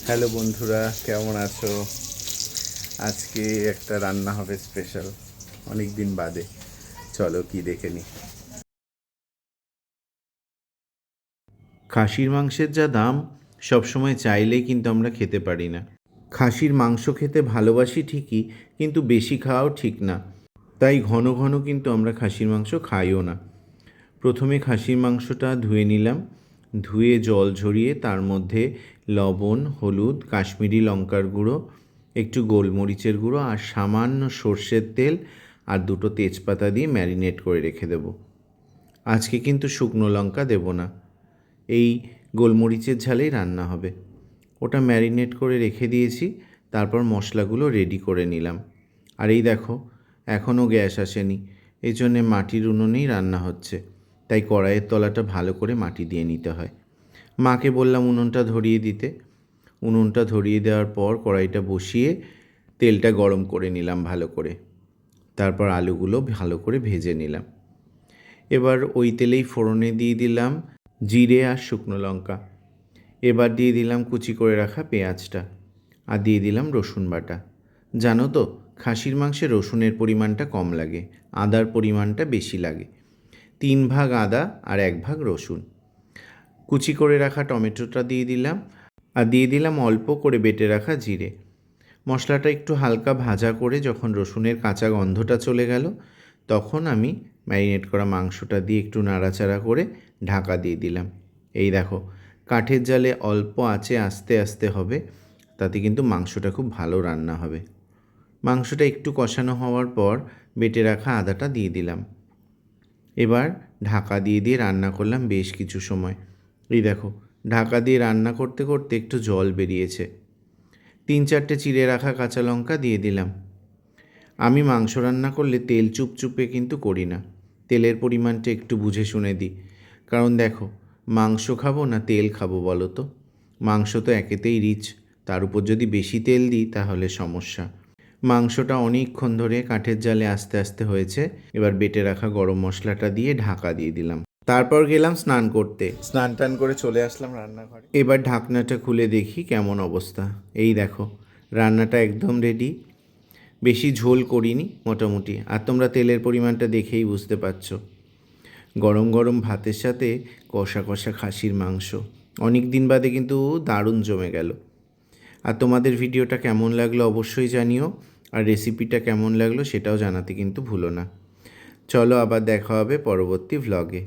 Hello বন্ধুরা, কেমন আছো? আজকে একটা রান্না হবে স্পেশাল, অনেক দিন বাদে। চলো কি দেখে নি। খাসির মাংসের যা দাম, সবসময় চাইলেই কিন্তু আমরা খেতে পারি না। খাসির মাংস খেতে ভালোবাসি ঠিকই, কিন্তু বেশি খাওয়াও ঠিক না। তাই ঘন ঘন কিন্তু আমরা খাসির মাংস খাইও না। প্রথমে খাসির মাংসটা ধুয়ে নিলাম। ধুয়ে জল ঝরিয়ে তার মধ্যে লবণ, হলুদ, কাশ্মীরি লঙ্কার গুঁড়ো, একটু গোলমরিচের গুঁড়ো আর সামান্য সর্ষের তেল আর দুটো তেজপাতা দিয়ে ম্যারিনেট করে রেখে দেব। আজকে কিন্তু শুকনো লঙ্কা দেব না, এই গোলমরিচের ঝালেই রান্না হবে। ওটা ম্যারিনেট করে রেখে দিয়েছি। তারপর মশলাগুলো রেডি করে নিলাম। আর এই দেখো, এখনও গ্যাস আসেনি, এই জন্যে মাটির উনুনেই রান্না হচ্ছে। তাই কড়াইয়ের তলাটা ভালো করে মাটি দিয়ে নিতে হয়। মাকে বললাম উনুনটা ধরিয়ে দিতে। উনুনটা ধরিয়ে দেওয়ার পর কড়াইটা বসিয়ে তেলটা গরম করে নিলাম ভালো করে। তারপর আলুগুলো ভালো করে ভেজে নিলাম। এবার ওই তেলেই ফোড়নে দিয়ে দিলাম জিরে আর শুকনো লঙ্কা। এবার দিয়ে দিলাম কুচি করে রাখা পেঁয়াজটা, আর দিয়ে দিলাম রসুন বাটা। জানো তো, খাসির মাংসে রসুনের পরিমাণটা কম লাগে, আদার পরিমাণটা বেশি লাগে। 3 ভাগ আদা আর 1 ভাগ রসুন। কুচি করে রাখা টমেটোটা দিয়ে দিলাম, আর দিয়ে দিলাম অল্প করে বেটে রাখা জিরে। মশলাটা একটু হালকা ভাজা করে যখন রসুনের কাঁচা গন্ধটা চলে গেল, তখন আমি ম্যারিনেট করা মাংসটা দিয়ে একটু নাড়াচাড়া করে ঢাকা দিয়ে দিলাম। এই দেখো, কাঠের জালে অল্প আঁচে আস্তে আস্তে হবে, তাতে কিন্তু মাংসটা খুব ভালো রান্না হবে। মাংসটা একটু কষানো হওয়ার পর বেটে রাখা আদাটা দিয়ে দিলাম। এবার ঢাকা দিয়ে দিয়ে রান্না করলাম বেশ কিছু সময়। এই দেখো, ঢাকা দিয়ে রান্না করতে করতে একটু জল বেরিয়েছে। 3-4টে চিড়ে রাখা কাঁচা লঙ্কা দিয়ে দিলাম। আমি মাংস রান্না করলে তেল চুপচুপে কিন্তু করি না, তেলের পরিমাণটা একটু বুঝে শুনে দিই। কারণ দেখো, মাংস খাবো না তেল খাবো বলো তো? মাংস তো একেতেই রিচ, তার উপর যদি বেশি তেল দিই তাহলে সমস্যা। মাংসটা অনেকক্ষণ ধরে কাঠের জালে আস্তে আস্তে হয়েছে। এবার বেটে রাখা গরম মশলাটা দিয়ে ঢাকা দিয়ে দিলাম। তারপর গেলাম স্নান করতে। স্নান টান করে চলে আসলাম রান্নাঘরে। এবার ঢাকনাটা খুলে দেখি কেমন অবস্থা। এই দেখো, রান্নাটা একদম রেডি। বেশি ঝোল করিনি, মোটামুটি। আর তোমরা তেলের পরিমাণটা দেখেই বুঝতে পারছো। গরম গরম ভাতের সাথে কষা কষা খাসির মাংস, অনেক দিন বাদে কিন্তু দারুণ জমে গেল। আর তোমাদের ভিডিওটা কেমন লাগলো অবশ্যই জানিও, আর রেসিপিটা কেমন লাগলো সেটাও জানাতে কিন্তু ভুলো না। চলো আবার দেখা হবে পরবর্তী ভ্লগে।